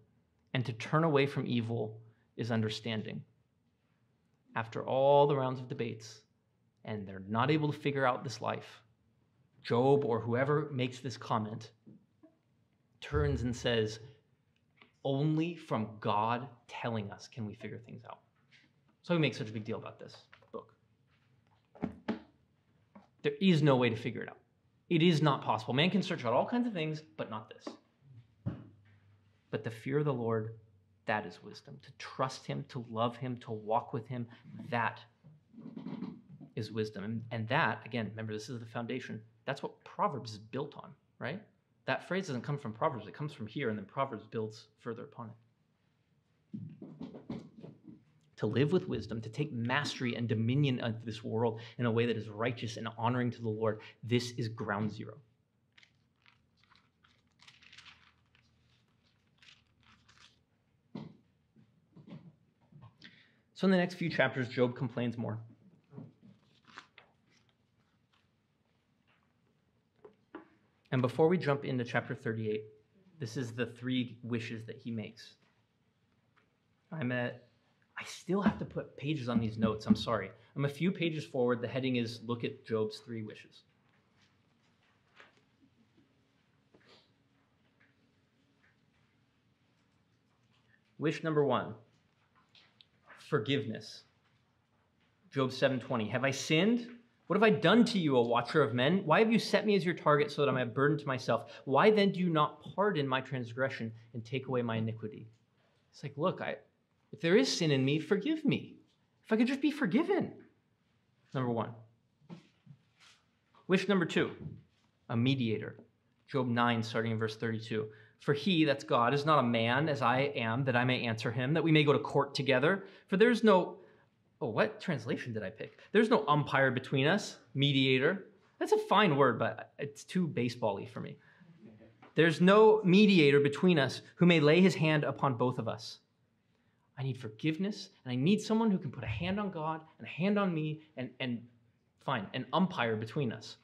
and to turn away from evil is understanding. After all the rounds of debates, and they're not able to figure out this life, Job or whoever makes this comment turns and says, only from God telling us can we figure things out. So we make such a big deal about this book. There is no way to figure it out. It is not possible. Man can search out all kinds of things, but not this. But the fear of the Lord, that is wisdom. To trust him, to love him, to walk with him, that is wisdom. And that, again, remember, this is the foundation. That's what Proverbs is built on, right? That phrase doesn't come from Proverbs. It comes from here, and then Proverbs builds further upon it. To live with wisdom, to take mastery and dominion of this world in a way that is righteous and honoring to the Lord, this is ground zero. So in the next few chapters, Job complains more. And before we jump into chapter 38, this is the 3 wishes that he makes. I still have to put pages on these notes. I'm sorry. I'm a few pages forward. The heading is Look at Job's 3 wishes. Wish number 1, forgiveness. Job 7:20. Have I sinned? What have I done to you, O watcher of men? Why have you set me as your target so that I may have burden to myself? Why then do you not pardon my transgression and take away my iniquity? It's like, look, if there is sin in me, forgive me. If I could just be forgiven. Number 1. Wish number 2, a mediator. Job 9, starting in verse 32. For he, that's God, is not a man as I am, that I may answer him, that we may go to court together. For there's no, what translation did I pick? There's no umpire between us, mediator. That's a fine word, but it's too baseball-y for me. There's no mediator between us who may lay his hand upon both of us. I need forgiveness, and I need someone who can put a hand on God and a hand on me and fine, an umpire between us.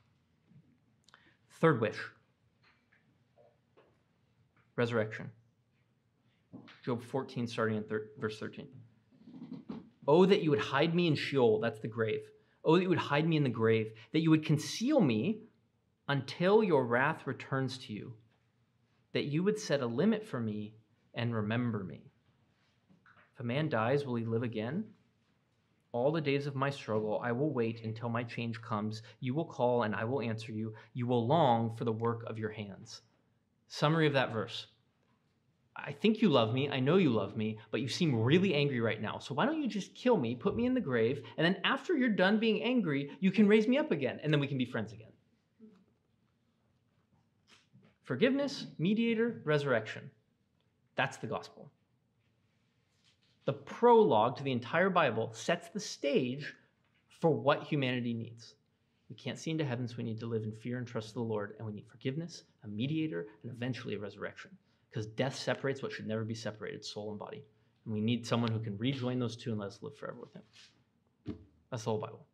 3rd wish, resurrection. Job 14, starting in verse 13. Oh, that you would hide me in Sheol, that's the grave. Oh, that you would hide me in the grave, that you would conceal me until your wrath returns to you, that you would set a limit for me and remember me. If a man dies, will he live again? All the days of my struggle, I will wait until my change comes. You will call and I will answer you. You will long for the work of your hands. Summary of that verse. I think you love me. I know you love me, but you seem really angry right now. So why don't you just kill me, put me in the grave, and then after you're done being angry, you can raise me up again, and then we can be friends again. Forgiveness, mediator, resurrection. That's the gospel. The prologue to the entire Bible sets the stage for what humanity needs. We can't see into heaven, so we need to live in fear and trust the Lord, and we need forgiveness, a mediator, and eventually a resurrection. Because death separates what should never be separated, soul and body. And we need someone who can rejoin those two and let us live forever with him. That's the whole Bible.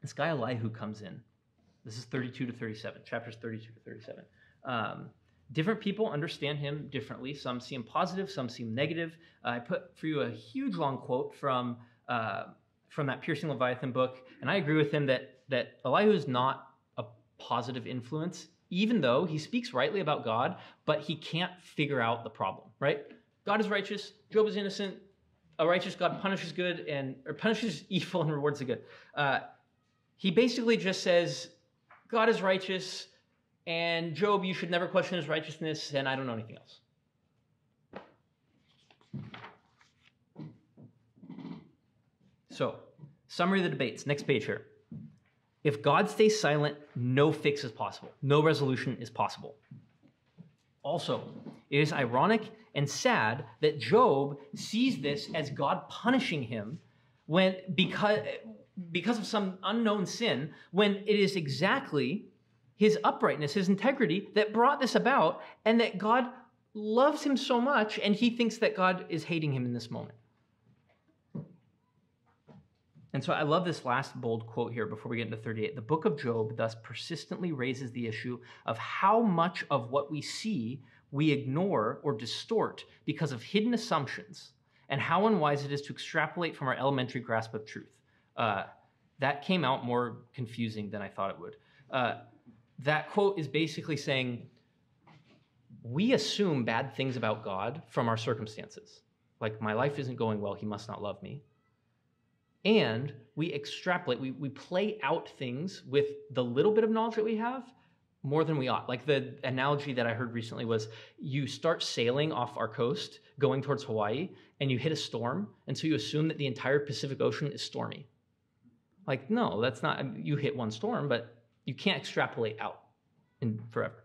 This guy Elihu comes in. This is 32 to 37, chapters 32 to 37. Different people understand him differently. Some see him positive, some see him negative. I put for you a huge long quote from that Piercing Leviathan book, and I agree with him that Elihu is not a positive influence, even though he speaks rightly about God, but he can't figure out the problem, right? God is righteous, Job is innocent, a righteous God punishes good or punishes evil and rewards the good. He basically just says, God is righteous, and Job, you should never question his righteousness, and I don't know anything else. So, summary of the debates. Next page here. If God stays silent, no fix is possible. No resolution is possible. Also, it is ironic and sad that Job sees this as God punishing him because of some unknown sin, when it is exactly his uprightness, his integrity that brought this about, and that God loves him so much, and he thinks that God is hating him in this moment. And so I love this last bold quote here before we get into 38. The book of Job thus persistently raises the issue of how much of what we see we ignore or distort because of hidden assumptions, and how unwise it is to extrapolate from our elementary grasp of truth. That came out more confusing than I thought it would. That quote is basically saying, we assume bad things about God from our circumstances. Like, my life isn't going well, he must not love me. And we extrapolate, we play out things with the little bit of knowledge that we have more than we ought. Like, the analogy that I heard recently was, you start sailing off our coast going towards Hawaii and you hit a storm, and so you assume that the entire Pacific Ocean is stormy. Like, no, that's not, you hit one storm, but you can't extrapolate out in forever.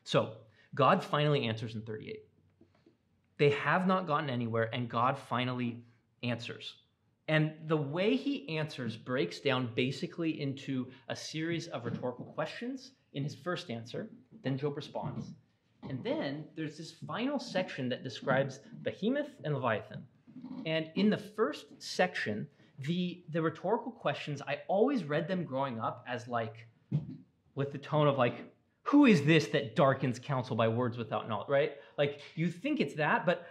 So God finally answers in 38. They have not gotten anywhere, and God finally answers. And the way he answers breaks down basically into a series of rhetorical questions in his first answer. Then Job responds. And then there's this final section that describes Behemoth and Leviathan. And in the first section, the rhetorical questions, I always read them growing up as like, with the tone of like, who is this that darkens counsel by words without knowledge, right? Like, you think it's that, but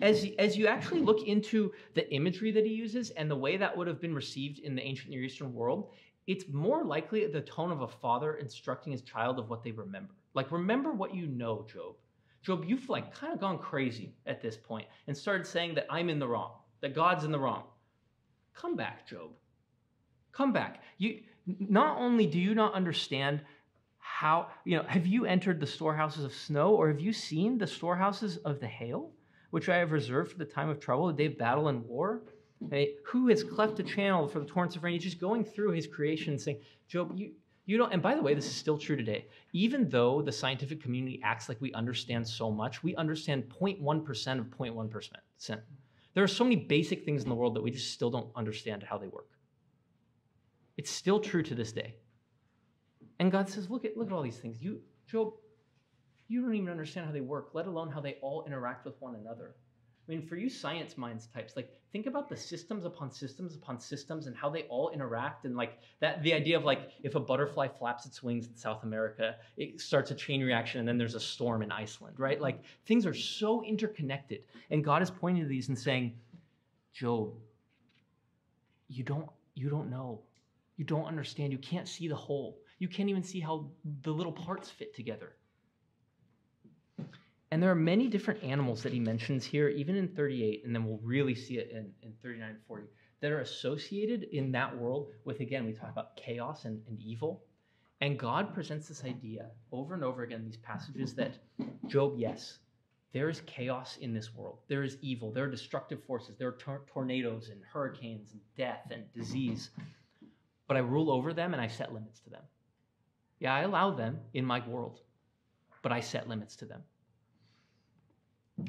as you actually look into the imagery that he uses and the way that would have been received in the ancient Near Eastern world, it's more likely the tone of a father instructing his child of what they remember. Like, remember what you know, Job. Job, you've like kind of gone crazy at this point and started saying that I'm in the wrong, that God's in the wrong. Come back, Job. Come back. You not only do you not understand how, have you entered the storehouses of snow, or have you seen the storehouses of the hail, which I have reserved for the time of trouble, the day of battle and war? Okay, who has cleft a channel for the torrents of rain? He's just going through his creation saying, Job, you don't, and by the way, this is still true today. Even though the scientific community acts like we understand so much, we understand 0.1% of 0.1%. There are so many basic things in the world that we just still don't understand how they work. It's still true to this day. And God says, look at all these things. Job, you don't even understand how they work, let alone how they all interact with one another. I mean, for you science minds types, like, think about the systems upon systems upon systems and how they all interact, and like that, the idea of like, if a butterfly flaps its wings in South America, it starts a chain reaction and then there's a storm in Iceland, right? Like, things are so interconnected. And God is pointing to these and saying, Job, you don't know. You don't understand. You can't see the whole. You can't even see how the little parts fit together. And there are many different animals that he mentions here, even in 38, and then we'll really see it in 39 and 40, that are associated in that world with, again, we talk about chaos and evil. And God presents this idea over and over again in these passages that, Job, yes, there is chaos in this world. There is evil. There are destructive forces. There are tornadoes and hurricanes and death and disease. But I rule over them and I set limits to them. Yeah, I allow them in my world, but I set limits to them.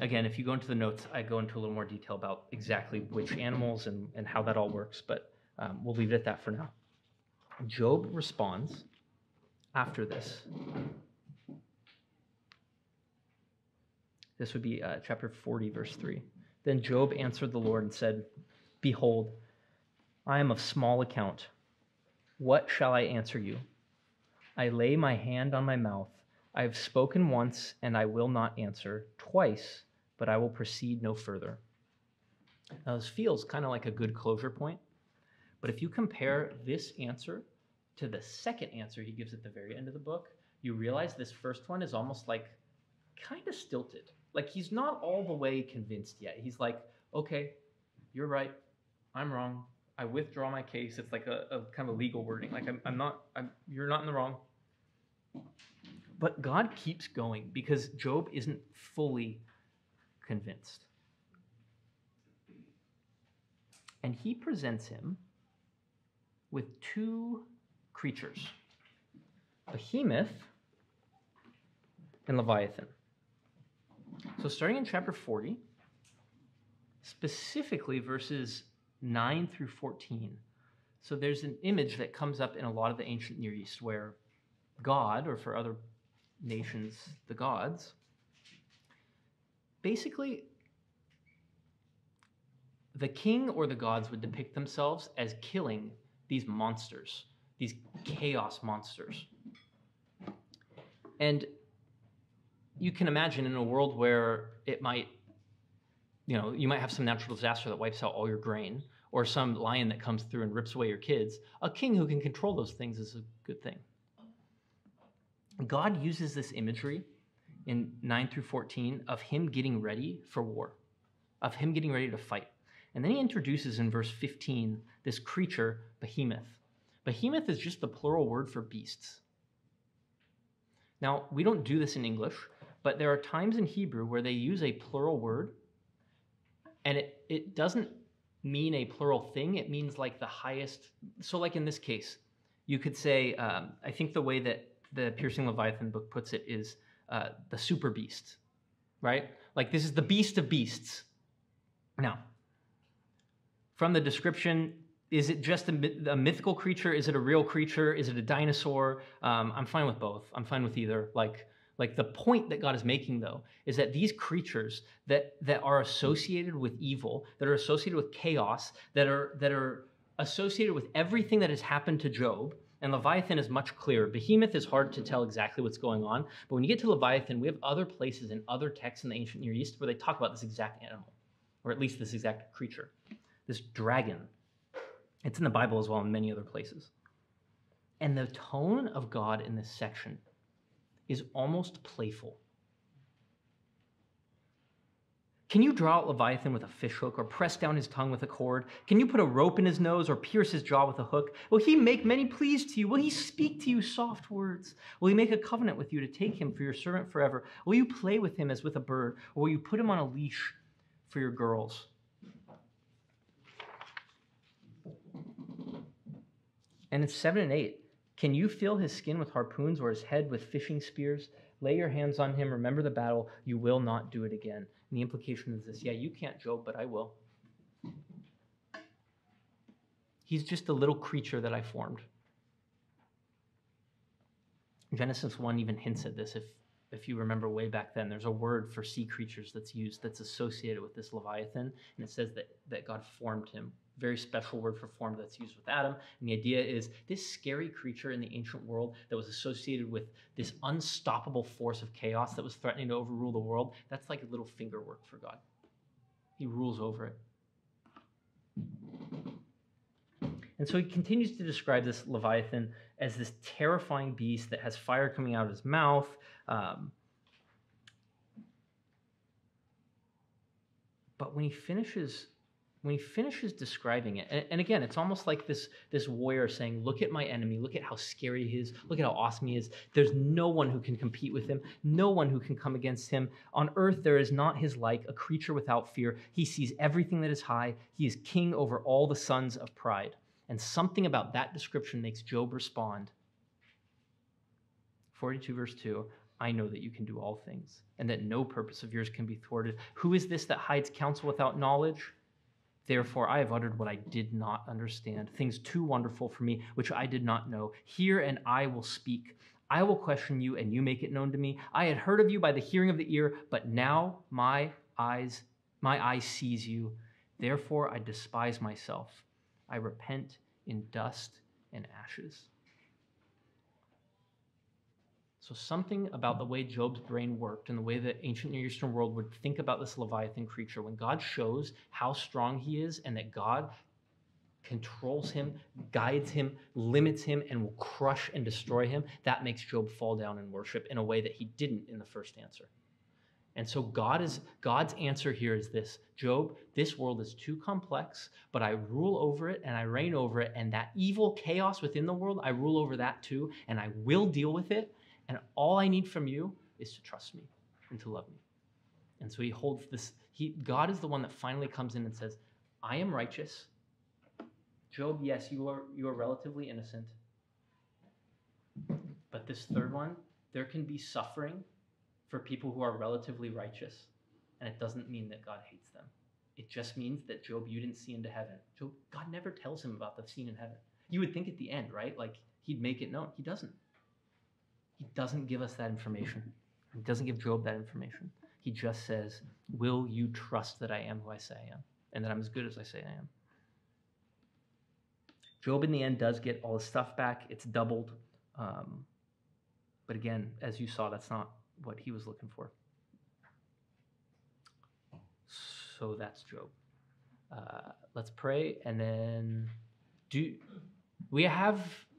Again, if you go into the notes, I go into a little more detail about exactly which animals and how that all works, but we'll leave it at that for now. Job responds after this. This would be chapter 40, verse 3. Then Job answered the Lord and said, Behold, I am of small account. What shall I answer you? I lay my hand on my mouth. I have spoken once, and I will not answer. Twice, but I will proceed no further. Now, this feels kind of like a good closure point, but if you compare this answer to the second answer he gives at the very end of the book, you realize this first one is almost like kind of stilted. Like, he's not all the way convinced yet. He's like, okay, you're right. I'm wrong. I withdraw my case. It's like a kind of legal wording. Like, you're not in the wrong. But God keeps going because Job isn't fully convinced. And he presents him with two creatures, Behemoth and Leviathan. So starting in chapter 40, specifically verses 9 through 14. So there's an image that comes up in a lot of the ancient Near East where God, or for other nations, the gods, basically the king or the gods would depict themselves as killing these monsters, these chaos monsters. And you can imagine in a world where it might, you might have some natural disaster that wipes out all your grain, or some lion that comes through and rips away your kids. A king who can control those things is a good thing. God uses this imagery in 9 through 14 of him getting ready for war, of him getting ready to fight. And then he introduces in verse 15 this creature, Behemoth. Behemoth is just the plural word for beasts. Now, we don't do this in English, but there are times in Hebrew where they use a plural word, and it doesn't mean a plural thing. It means like the highest. So like in this case, you could say, I think the way that the Piercing Leviathan book puts it is the super beast, right? Like this is the beast of beasts. Now, from the description, is it just a mythical creature? Is it a real creature? Is it a dinosaur? I'm fine with both. I'm fine with either. Like the point that God is making, though, is that these creatures that are associated with evil, that are associated with chaos, that are associated with everything that has happened to Job, and Leviathan is much clearer. Behemoth is hard to tell exactly what's going on, but when you get to Leviathan, we have other places in other texts in the ancient Near East where they talk about this exact animal, or at least this exact creature, this dragon. It's in the Bible as well in many other places. And the tone of God in this section is almost playful. Can you draw out Leviathan with a fishhook or press down his tongue with a cord? Can you put a rope in his nose or pierce his jaw with a hook? Will he make many pleas to you? Will he speak to you soft words? Will he make a covenant with you to take him for your servant forever? Will you play with him as with a bird? Or will you put him on a leash for your girls? And in 7 and 8, can you fill his skin with harpoons or his head with fishing spears? Lay your hands on him. Remember the battle. You will not do it again. And the implication is this: yeah, you can't, Job, but I will. He's just a little creature that I formed. Genesis 1 even hints at this. If you remember way back then, there's a word for sea creatures that's used that's associated with this Leviathan, and it says that God formed him. Very special word for form that's used with Adam. And the idea is this scary creature in the ancient world that was associated with this unstoppable force of chaos that was threatening to overrule the world, that's like a little finger work for God. He rules over it. And so he continues to describe this Leviathan as this terrifying beast that has fire coming out of his mouth. But when he finishes describing it, and again, it's almost like this warrior saying, look at my enemy, look at how scary he is, look at how awesome he is. There's no one who can compete with him, no one who can come against him. On earth there is not his like, a creature without fear. He sees everything that is high. He is king over all the sons of pride. And something about that description makes Job respond. 42 verse 2, I know that you can do all things, and that no purpose of yours can be thwarted. Who is this that hides counsel without knowledge? Therefore, I have uttered what I did not understand, things too wonderful for me, which I did not know. Hear, and I will speak. I will question you, and you make it known to me. I had heard of you by the hearing of the ear, but now my eye sees you. Therefore, I despise myself. I repent in dust and ashes. So something about the way Job's brain worked and the way the ancient Near Eastern world would think about this Leviathan creature, when God shows how strong he is and that God controls him, guides him, limits him, and will crush and destroy him, that makes Job fall down and worship in a way that he didn't in the first answer. And so God's answer here is this: Job, this world is too complex, but I rule over it and I reign over it, and that evil chaos within the world, I rule over that too, and I will deal with it. And all I need from you is to trust me and to love me. And so he holds this. God is the one that finally comes in and says, I am righteous. Job, yes, you are relatively innocent. But this third one, there can be suffering for people who are relatively righteous, and it doesn't mean that God hates them. It just means that Job, you didn't see into heaven. Job, God never tells him about the scene in heaven. You would think at the end, right? Like he'd make it known. He doesn't. He doesn't give us that information. He doesn't give Job that information. He just says, will you trust that I am who I say I am, and that I'm as good as I say I am? Job in the end does get all his stuff back. It's doubled. But again, as you saw, that's not what he was looking for. So that's Job. Let's pray, and then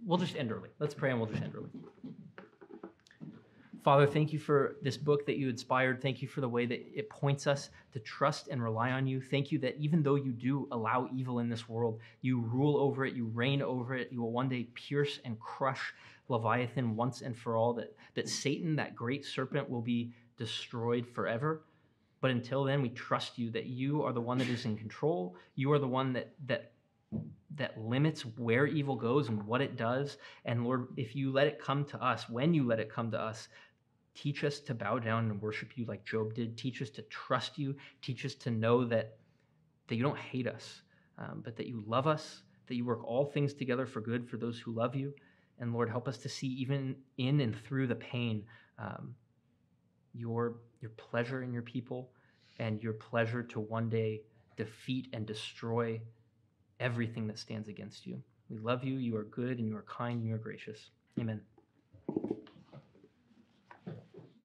we'll just end early. Let's pray and we'll just end early. Father, thank you for this book that you inspired. Thank you for the way that it points us to trust and rely on you. Thank you that even though you do allow evil in this world, you rule over it, you reign over it. You will one day pierce and crush Leviathan once and for all, that Satan, that great serpent, will be destroyed forever. But until then, we trust you that you are the one that is in control. You are the one that limits where evil goes and what it does. And Lord, if you let it come to us, when you let it come to us, teach us to bow down and worship you like Job did. Teach us to trust you. Teach us to know that you don't hate us, but that you love us, that you work all things together for good for those who love you. And Lord, help us to see even in and through the pain, your pleasure in your people and your pleasure to one day defeat and destroy everything that stands against you. We love you. You are good and you are kind and you are gracious. Amen.